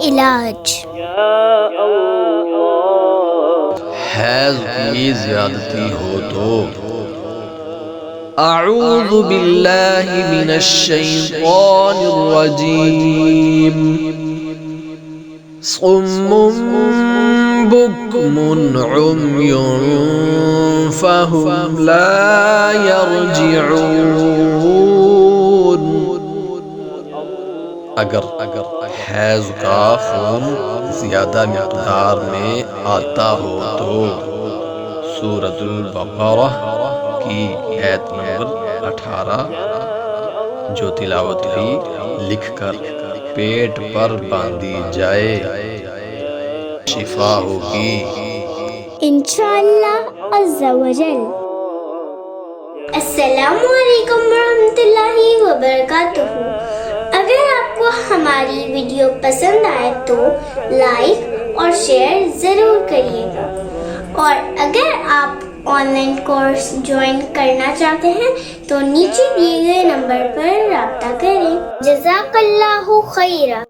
علاج۔ حیض کی زیادتی ہو تو اعوذ باللہ من الشیطان الرجیم صم بکم عمی فہم لا یرجعون۔ اگر حیض کا خون زیادہ مقدار میں آتا ہو تو سورۃ البقرہ کی آیت نمبر 18 جو تلاوت ہوئی لکھ کر پیٹ پر باندھی جائے، شفا ہوگی انشاءاللہ عز و جل۔ السلام علیکم ورحمۃ اللہ وبرکاتہ۔ اگر آپ کو ہماری ویڈیو پسند آئے تو لائک اور شیئر ضرور کریے گا، اور اگر آپ آن لائن کورس جوائن کرنا چاہتے ہیں تو نیچے دیے گئے نمبر پر رابطہ کریں۔ جزاک اللہ خیرہ۔